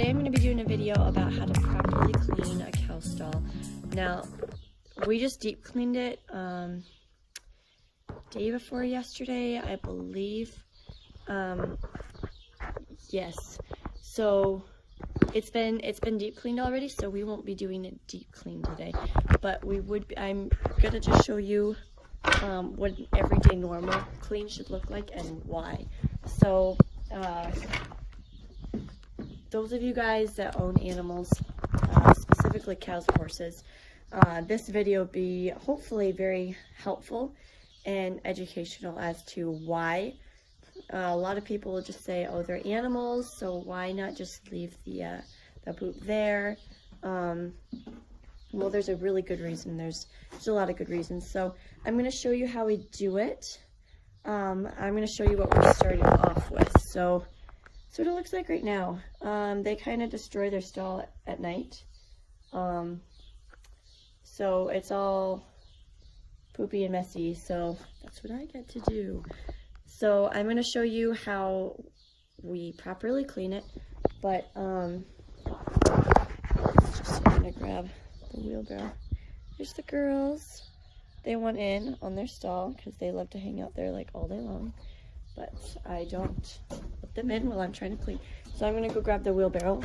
today I'm going to be doing a video about how to properly clean a cow stall. Now, we just deep cleaned it day before yesterday, I believe. Yes, so it's been deep cleaned already, so we won't be doing a deep clean today, but I'm gonna just show you what an everyday normal clean should look like and why. So those of you guys that own animals, specifically cows and horses, this video will be hopefully very helpful and educational as to why. A lot of people will just say, oh, they're animals, so why not just leave the poop there? Well, there's a really good reason. There's a lot of good reasons. So I'm going to show you how we do it. I'm going to show you what we started off with. So what it looks like right now. They kind of destroy their stall at night. So it's all poopy and messy. So that's what I get to do. So I'm going to show you how we properly clean it, but just going to grab the wheelbarrow. Here's the girls. They want in on their stall because they love to hang out there like all day long, but I don't let them in while I'm trying to clean. So I'm going to go grab the wheelbarrow.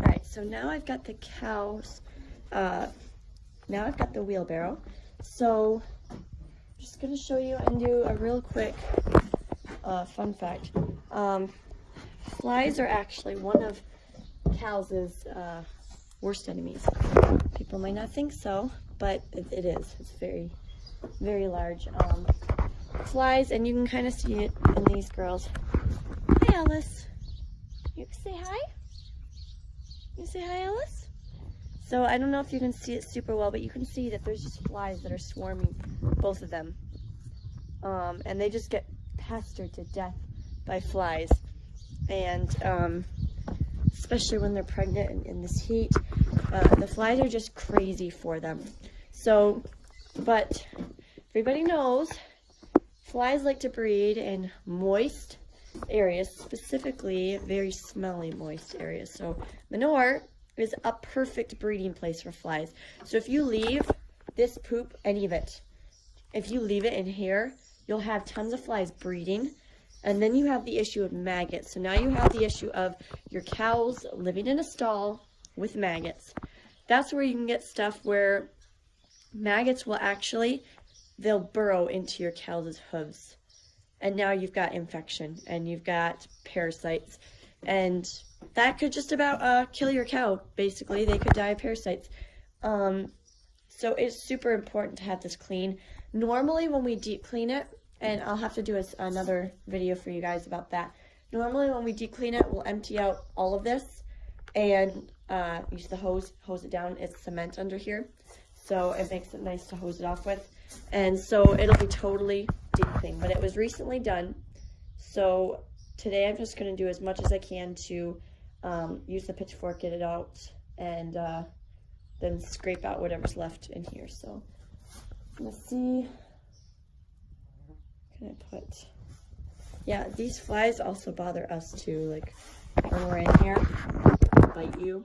Alright, so now I've got the cows, now I've got the wheelbarrow. So just going to show you and do a real quick fun fact. Flies are actually one of cows' worst enemies. People might not think so, but it is. It's very, very large. Flies, and you can kind of see it in these girls. Hi, Alice. You say hi? You say hi, Alice? So I don't know if you can see it super well, but you can see that there's just flies that are swarming, both of them. And they just get pestered to death by flies. And especially when they're pregnant and in this heat, the flies are just crazy for them. So, but everybody knows flies like to breed in moist areas, specifically very smelly moist areas. So manure is a perfect breeding place for flies. So if you leave this poop, any of it, if you leave it in here, you'll have tons of flies breeding, and then you have the issue of maggots. So now you have the issue of your cows living in a stall with maggots. That's where you can get stuff where maggots will actually, they'll burrow into your cows' hooves. And now you've got infection, and you've got parasites, and that could just about kill your cow, basically. They could die of parasites. So it's super important to have this clean. Normally when we deep clean it, and I'll have to do another video for you guys about that. Normally when we deep clean it, we'll empty out all of this and use the hose it down. It's cement under here, so it makes it nice to hose it off with. And so it'll be totally deep clean, but it was recently done. So today I'm just going to do as much as I can to use the pitchfork, get it out, and then scrape out whatever's left in here. So let's see. Can I put? Yeah, these flies also bother us too. Like when we're in here, bite you.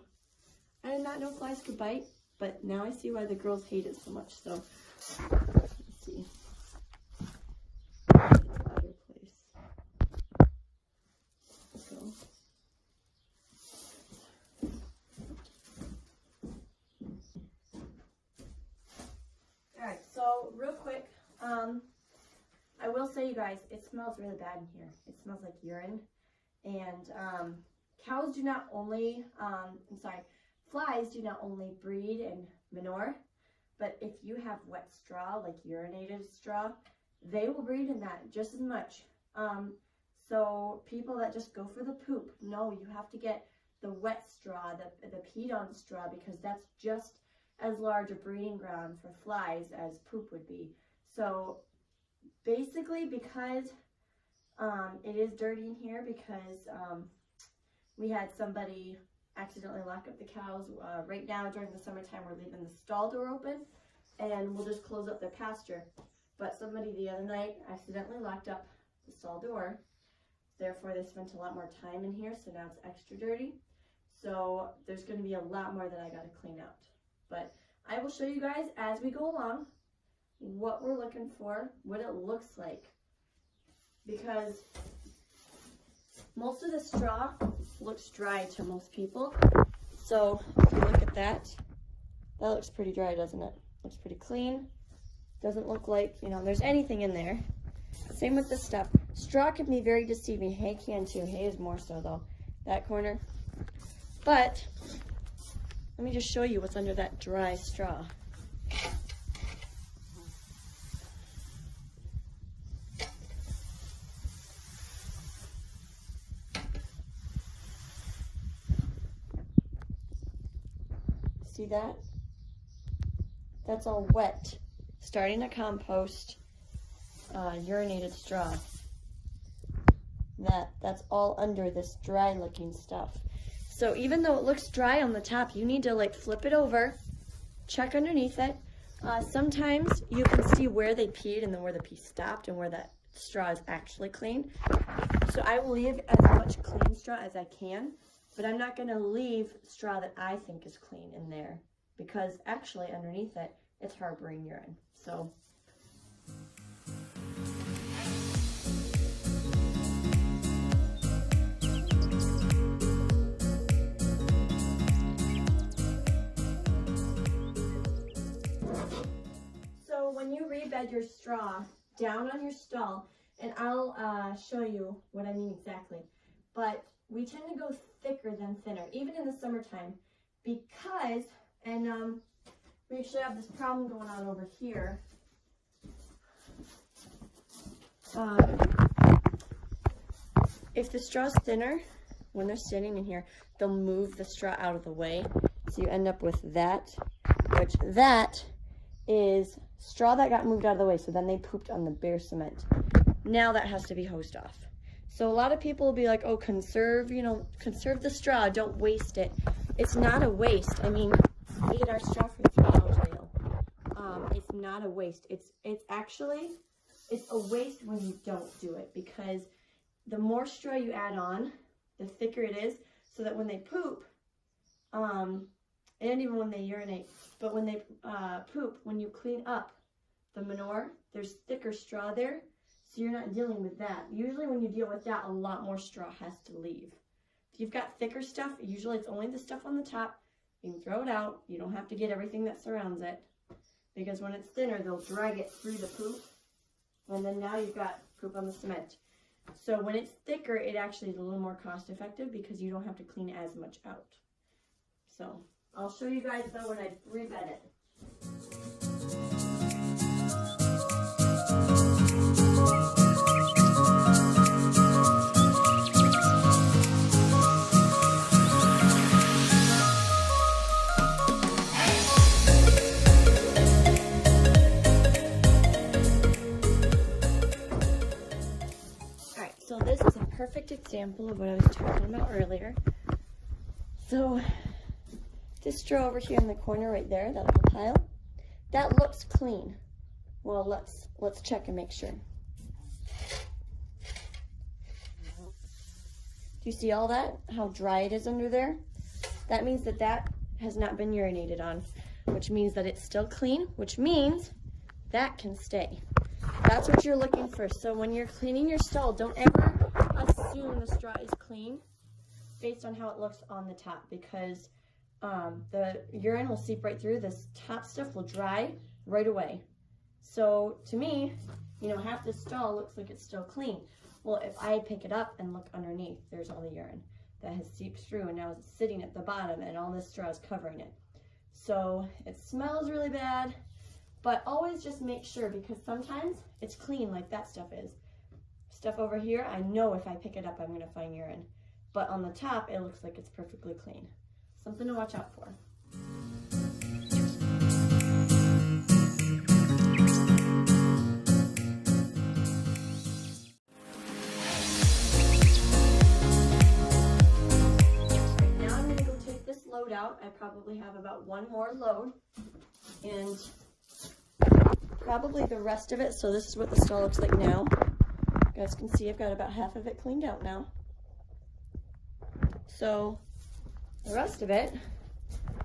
I did not know flies could bite, but now I see why the girls hate it so much. So let's see. Alright, so real quick, I will say, you guys, it smells really bad in here. It smells like urine. And cows do not only, flies do not only breed in manure, but if you have wet straw, like urinated straw, they will breed in that just as much. So people that just go for the poop, no, you have to get the wet straw, the peed-on straw, because that's just as large a breeding ground for flies as poop would be. So basically, because it is dirty in here, because we had somebody accidentally lock up the cows. Right now during the summertime, we're leaving the stall door open and we'll just close up their pasture. But somebody the other night accidentally locked up the stall door. Therefore, they spent a lot more time in here, so now it's extra dirty. So there's going to be a lot more that I got to clean out. But I will show you guys as we go along what we're looking for, what it looks like. Because most of the straw looks dry to most people. So if you look at that, that looks pretty dry, doesn't it? Looks pretty clean. Doesn't look like, you know, there's anything in there. Same with this stuff. Straw can be very deceiving. Hay can too. Hay is more so though. That corner. But let me just show you what's under that dry straw. See that? That's all wet. Starting to compost urinated straw. That's all under this dry looking stuff. So even though it looks dry on the top, you need to like flip it over, check underneath it. Sometimes you can see where they peed and then where the pee stopped and where that straw is actually clean. So I will leave as much clean straw as I can, but I'm not going to leave straw that I think is clean in there because actually underneath it, it's harboring urine. So when you rebed your straw down on your stall, and I'll show you what I mean exactly, but we tend to go thicker than thinner, even in the summertime, because, and we actually have this problem going on over here. If the straw's thinner, when they're standing in here, they'll move the straw out of the way, so you end up with that, which that is straw that got moved out of the way, so then they pooped on the bare cement. Now that has to be hosed off. So a lot of people will be like, oh, conserve, you know, conserve the straw, don't waste it. It's not a waste. I mean, we get our straw for $3 a meal. It's not a waste. It's actually, it's a waste when you don't do it, because the more straw you add on, the thicker it is, so that when they poop, and even when they urinate, but when they poop, when you clean up the manure, there's thicker straw there, so you're not dealing with that. Usually when you deal with that, a lot more straw has to leave. If you've got thicker stuff, usually it's only the stuff on the top. You can throw it out. You don't have to get everything that surrounds it, because when it's thinner, they'll drag it through the poop, and then now you've got poop on the cement. So when it's thicker, it actually is a little more cost effective because you don't have to clean as much out. So I'll show you guys though when I rebed it. Alright, so this is a perfect example of what I was talking about earlier. So this straw over here in the corner right there, that little pile, that looks clean. Well, let's check and make sure. Do you see all that? How dry it is under there? That means that that has not been urinated on, which means that it's still clean, which means that can stay. That's what you're looking for. So when you're cleaning your stall, don't ever assume the straw is clean based on how it looks on the top, because the urine will seep right through. This top stuff will dry right away. So to me, you know, half the stall looks like it's still clean. Well, if I pick it up and look underneath, there's all the urine that has seeped through, and now it's sitting at the bottom and all this straw is covering it. So it smells really bad, but always just make sure, because sometimes it's clean like that stuff is. Stuff over here, I know if I pick it up, I'm going to find urine. But on the top, it looks like it's perfectly clean. Something to watch out for. Right now I'm going to go take this load out. I probably have about one more load, and probably the rest of it. So this is what the stall looks like now. I'm You guys can see I've got about half of it cleaned out now. So the rest of it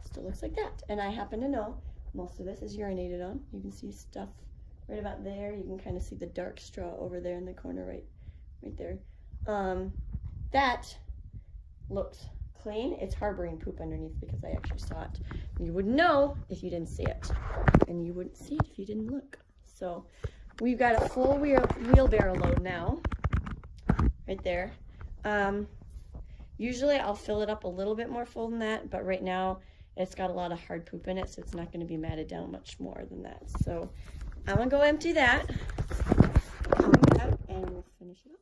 still looks like that. And I happen to know most of this is urinated on. You can see stuff right about there. You can kind of see the dark straw over there in the corner right there. That looks clean. It's harboring poop underneath because I actually saw it. You wouldn't know if you didn't see it, and you wouldn't see it if you didn't look. So we've got a full wheelbarrow load now, right there. Usually I'll fill it up a little bit more full than that, but right now it's got a lot of hard poop in it, so it's not going to be matted down much more than that. So I'm gonna go empty that, come back, and we'll finish it up.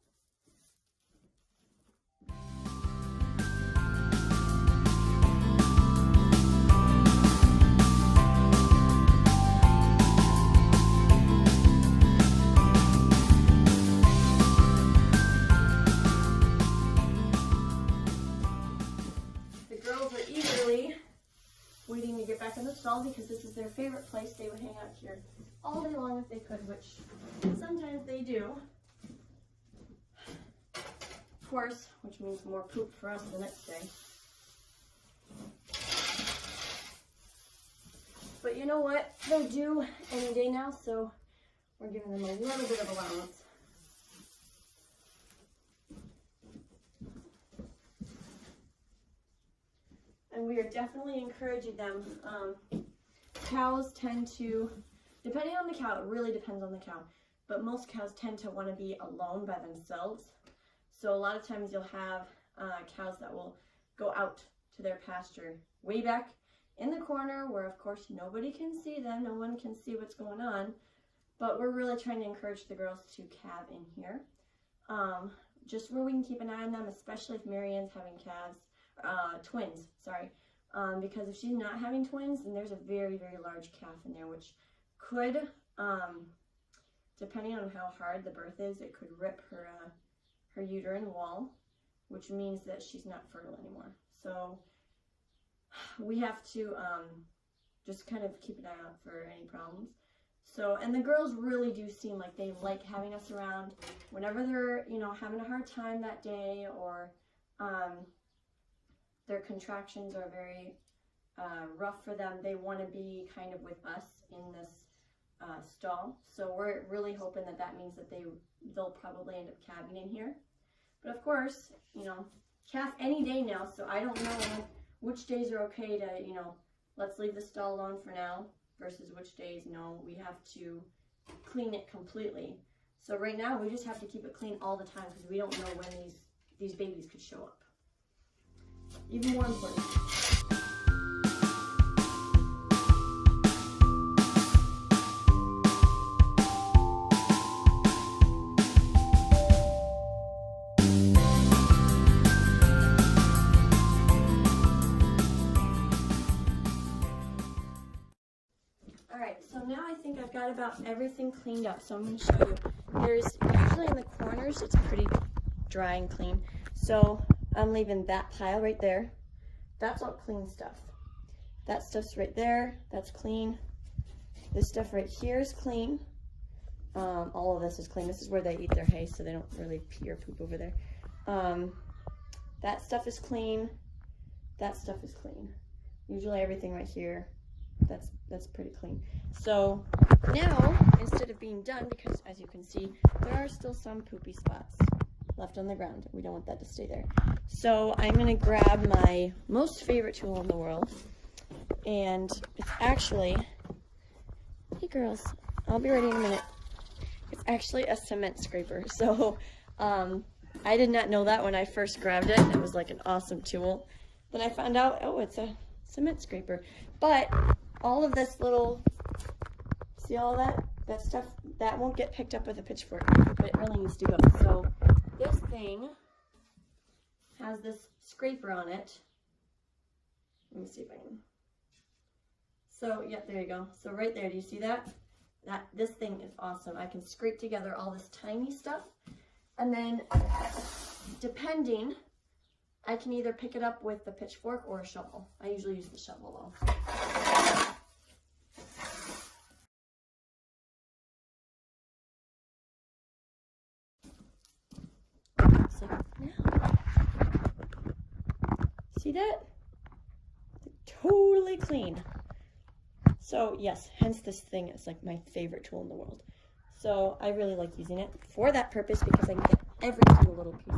Waiting to get back in the stall because this is their favorite place. They would hang out here all day long if they could, which sometimes they do. Of course, which means more poop for us the next day. But you know what? They're due any day now, so we're giving them a little bit of allowance. And we are definitely encouraging them. Cows tend to, depending on the cow, it really depends on the cow, but most cows tend to want to be alone by themselves. So a lot of times you'll have cows that will go out to their pasture way back in the corner where of course nobody can see them, no one can see what's going on, but we're really trying to encourage the girls to calve in here. Just where we can keep an eye on them, especially if Marianne's having twins, because if she's not having twins, then there's a very, very large calf in there, which could, depending on how hard the birth is, it could rip her uterine wall, which means that she's not fertile anymore. So we have to just kind of keep an eye out for any problems. So, and the girls really do seem like they like having us around whenever they're, having a hard time that day, or their contractions are very rough for them. They want to be kind of with us in this stall. So we're really hoping that that means that they'll probably end up calving in here. But of course, calf any day now, so I don't know which days are okay to, let's leave the stall alone for now, versus which days, no, we have to clean it completely. So right now, we just have to keep it clean all the time because we don't know when these babies could show up. Even more important. So now I think I've got about everything cleaned up. So I'm going to show you. There's usually in the corners, it's pretty dry and clean. So I'm leaving that pile right there. That's all clean stuff. That stuff's right there. That's clean. This stuff right here is clean. All of this is clean. This is where they eat their hay, so they don't really pee or poop over there. That stuff is clean. That stuff is clean. Usually everything right here, that's pretty clean. So now, instead of being done, because as you can see, there are still some poopy spots left on the ground. We don't want that to stay there. So I'm gonna grab my most favorite tool in the world, and it's actually, hey girls, I'll be ready in a minute. It's actually a cement scraper. So I did not know that when I first grabbed it. It was like an awesome tool. Then I found out, oh, it's a cement scraper. But all of this little, see all that stuff, that won't get picked up with a pitchfork, but it really needs to go. So this thing has this scraper on it. Let me see if I can. So, yeah, there you go. So right there, do you see that? This thing is awesome. I can scrape together all this tiny stuff, and then depending, I can either pick it up with the pitchfork or a shovel. I usually use the shovel though. See that? Totally clean. So yes, hence this thing is like my favorite tool in the world. So I really like using it for that purpose because I can get every single little piece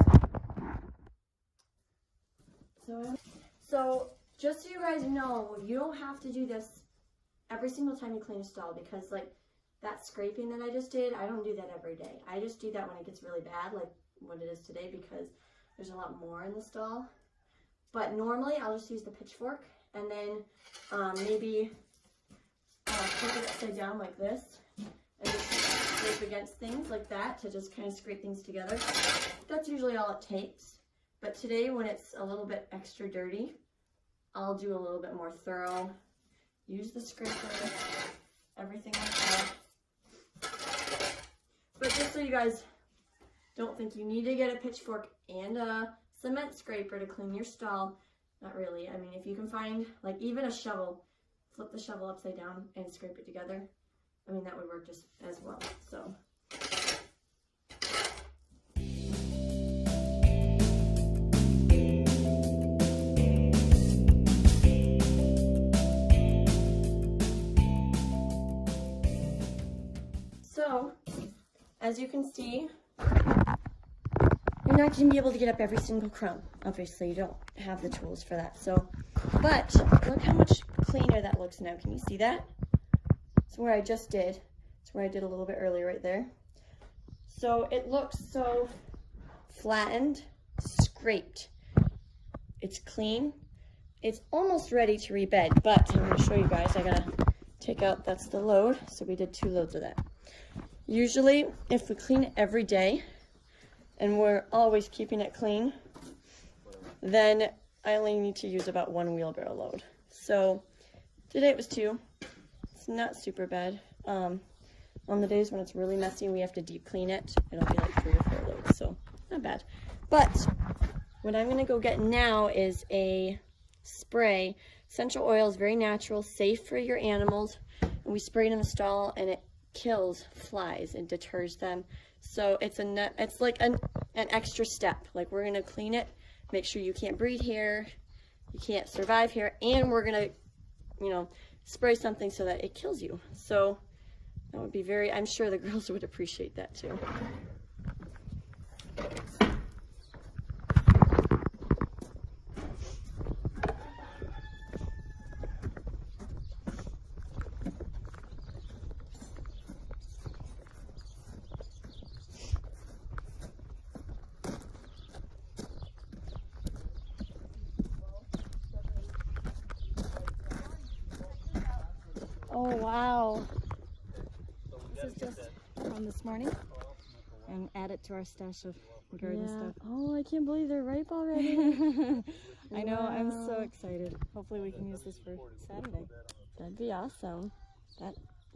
out. So just so you guys know, you don't have to do this every single time you clean a stall, because like that scraping that I just did, I don't do that every day. I just do that when it gets really bad, like what it is today, because there's a lot more in the stall. But normally I'll just use the pitchfork and then maybe flip it upside down like this and just scrape against things like that to just kind of scrape things together. That's usually all it takes. But today, when it's a little bit extra dirty, I'll do a little bit more thorough. Use the scraper, everything like that. But just so you guys don't think you need to get a pitchfork and a cement scraper to clean your stall, not really. I mean, if you can find like even a shovel, flip the shovel upside down and scrape it together. I mean, that would work just as well. So. So, as you can see, you're not going to be able to get up every single crumb. Obviously, you don't have the tools for that. So, but look how much cleaner that looks now. Can you see that? It's where I just did. It's where I did a little bit earlier right there. So it looks so flattened, scraped. It's clean. It's almost ready to rebed, but I'm going to show you guys. I got to take out, that's the load. So we did 2 loads of that. Usually, if we clean it every day, and we're always keeping it clean, then I only need to use about 1 wheelbarrow load. So today it was 2. It's not super bad. On the days when it's really messy and we have to deep clean it, it'll be like 3 or 4 loads, so not bad. But what I'm gonna go get now is a spray. Essential oil is very natural, safe for your animals, and we spray it in the stall and it kills flies and deters them. So it's like an extra step. Like, we're gonna clean it, make sure you can't breed here, you can't survive here, and we're gonna, you know, spray something so that it kills you. So that would be very, I'm sure the girls would appreciate that too. Oh, wow. This is just from this morning, and add it to our stash of garden stuff. Oh, I can't believe they're ripe already. I know, I'm so excited. Hopefully we can use this for Saturday. That'd be awesome.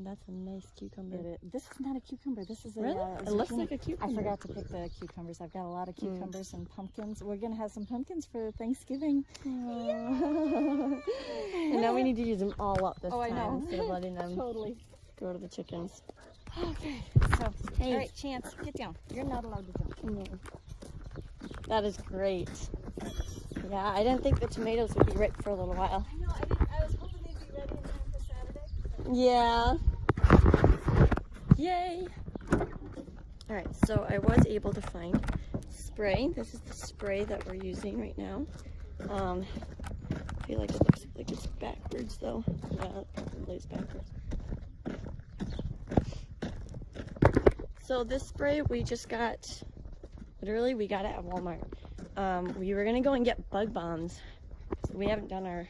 That's a nice cucumber. This is not a cucumber. This is a Really? It looks like a cucumber. I forgot to pick the cucumbers. I've got a lot of cucumbers and pumpkins. We're going to have some pumpkins for Thanksgiving. And now we need to use them all up this time. I know. Instead of letting them Totally. go to the chickens. Okay, so, Hey. all right, Chance, get down. You're not allowed to jump. That is great. Yeah, I didn't think the tomatoes would be ripe for a little while. I know, I was hoping they'd be ready in time for Saturday. Yeah. Yay. All right, so I was able to find spray. This is the spray that we're using right now. I feel like it looks like it's backwards though. Yeah, it probably is backwards. So this spray we just got, literally we got it at Walmart. We were gonna go and get bug bombs. So we haven't done our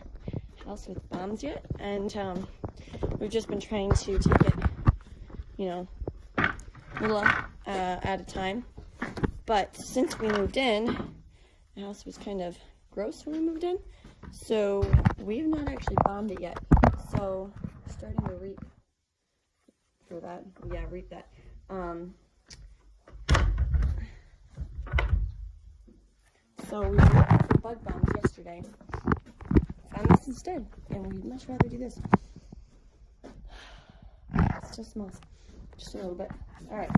house with bombs yet, and we've just been trying to take it, you know, a little at a time. But since we moved in, the house was kind of gross when we moved in, so we have not actually bombed it yet. So starting to reap for that. Yeah, reap that. So we were looking for bug bombs yesterday. Found this instead, and we'd much rather do this. It still smells just a little bit. All right.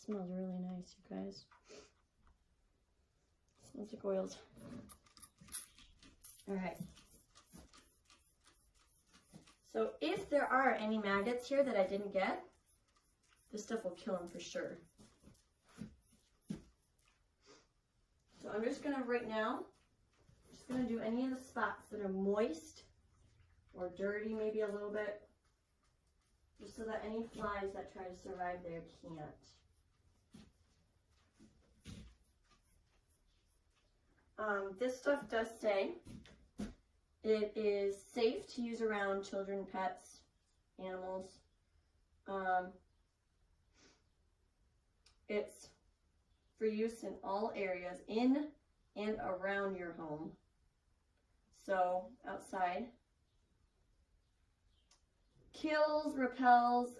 smells really nice, you guys. Smells like oils. All right. So if there are any maggots here that I didn't get, this stuff will kill them for sure. So I'm just gonna, right now, just gonna do any of the spots that are moist or dirty maybe a little bit, just so that any flies that try to survive there can't. This stuff does say it is safe to use around children, pets, animals. It's for use in all areas in and around your home. So outside. Kills, repels,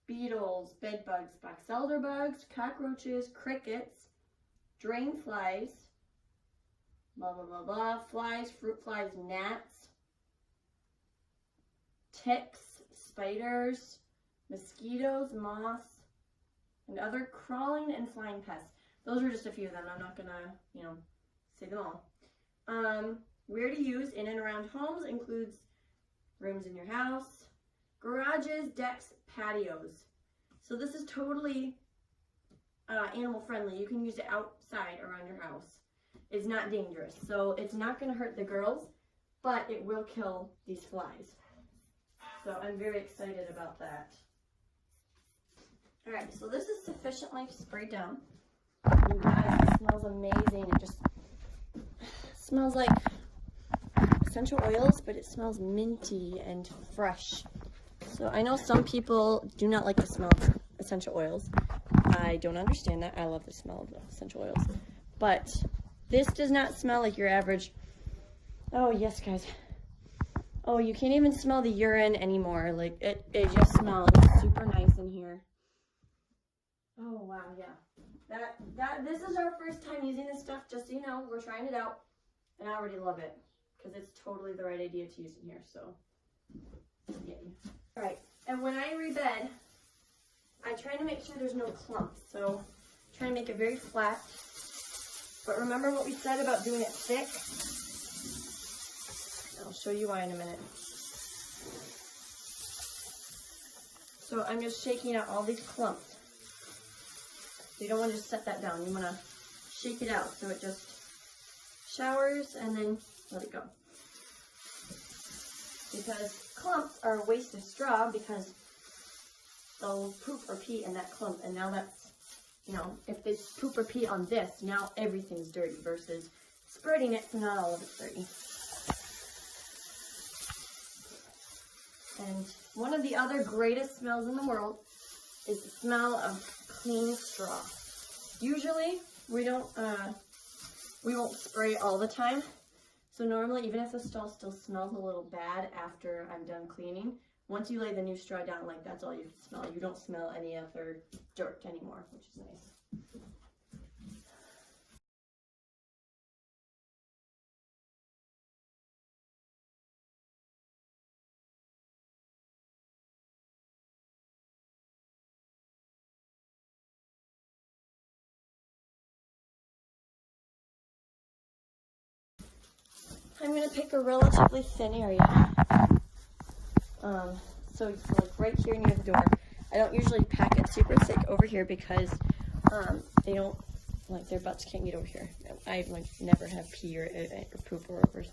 beetles, bed bugs, box elder bugs, cockroaches, crickets, drain flies, blah, blah, blah, blah, flies, fruit flies, gnats, ticks, spiders, mosquitoes, moths, and other crawling and flying pests. Those are just a few of them. I'm not gonna, say them all. Where to use in and around homes includes rooms in your house, garages, decks, patios. So this is totally animal friendly. You can use it outside around your house. It's not dangerous. So it's not going to hurt the girls, but it will kill these flies. So I'm very excited about that. All right, so this is sufficiently sprayed down. You guys, it smells amazing. It just smells like essential oils, but it smells minty and fresh. So I know some people do not like the smell of essential oils. I don't understand that. I love the smell of the essential oils. But this does not smell like your average. Oh, yes, guys. Oh, you can't even smell the urine anymore. Like, it just smells super nice in here. Oh, wow, yeah. This is our first time using this stuff, just so you know. We're trying it out, and I already love it, because it's totally the right idea to use in here, so yay. All right, and when I rebed, I try to make sure there's no clumps, so try to make it very flat. But remember what we said about doing it thick? I'll show you why in a minute. So I'm just shaking out all these clumps. So you don't want to just set that down. You want to shake it out so it just showers and then let it go. Because clumps are a waste of straw because they'll poop or pee in that clump. And now that's, if they poop or pee on this, now everything's dirty versus spreading it so not all of it's dirty. And one of the other greatest smells in the world is the smell of clean straw. Usually we won't spray all the time. So normally, even if the straw still smells a little bad after I'm done cleaning, once you lay the new straw down, like that's all you smell. You don't smell any other dirt anymore, which is nice. I'm going to pick a relatively thin area. So like right here near the door. I don't usually pack it super thick over here because they don't, like their butts can't get over here. I like never have pee or poop or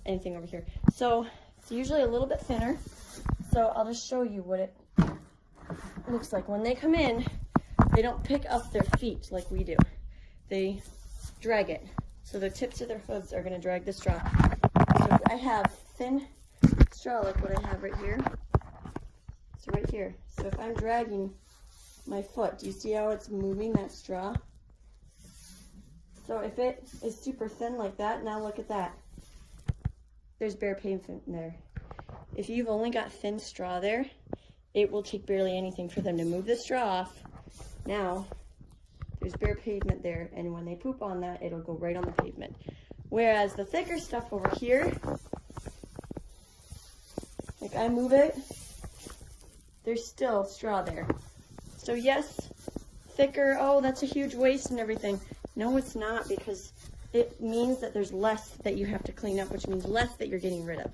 anything over here. So it's usually a little bit thinner. So I'll just show you what it looks like. When they come in, they don't pick up their feet like we do. They drag it. So the tips of their hooves are going to drag the straw. So if I have thin straw like what I have right here. So right here. So if I'm dragging my foot, do you see how it's moving that straw? So if it is super thin like that, now look at that. There's bare pavement there. If you've only got thin straw there, it will take barely anything for them to move the straw off. Now, there's bare pavement there, and when they poop on that, it'll go right on the pavement. Whereas the thicker stuff over here, like I move it, there's still straw there. So yes, thicker, oh, that's a huge waste and everything. No, it's not, because it means that there's less that you have to clean up, which means less that you're getting rid of.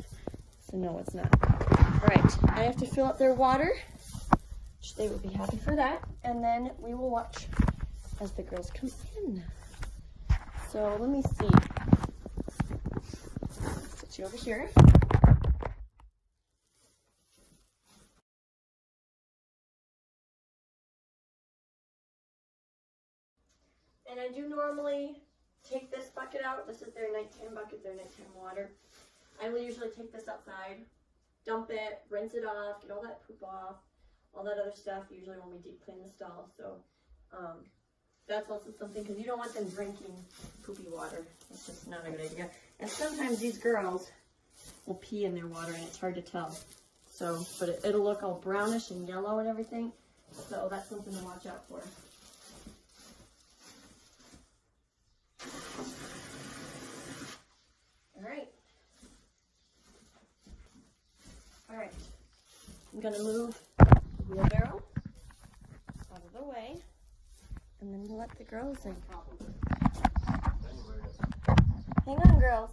So no, it's not. All right, I have to fill up their water. They would be happy for that. And then we will watch as the girls come in. So let me see. Put you over here. And I do normally take this bucket out. This is their nighttime bucket, their nighttime water. I will usually take this outside, dump it, rinse it off, get all that poop off, all that other stuff, usually when we deep clean the stall. So that's also something, because you don't want them drinking poopy water. It's just not a good idea. And sometimes these girls will pee in their water and it's hard to tell. So, but it'll look all brownish and yellow and everything. So that's something to watch out for. All right, I'm gonna move the wheelbarrow out of the way, and then we'll let the girls in. Hang on, girls.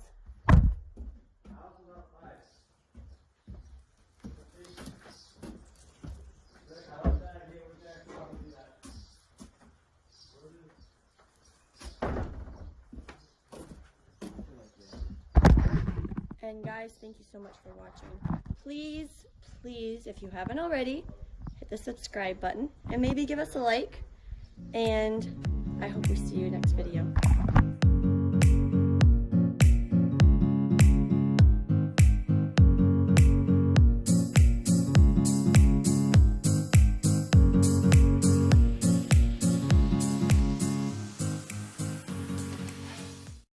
And guys, thank you so much for watching. Please, please, if you haven't already, hit the subscribe button and maybe give us a like. And I hope we see you next video.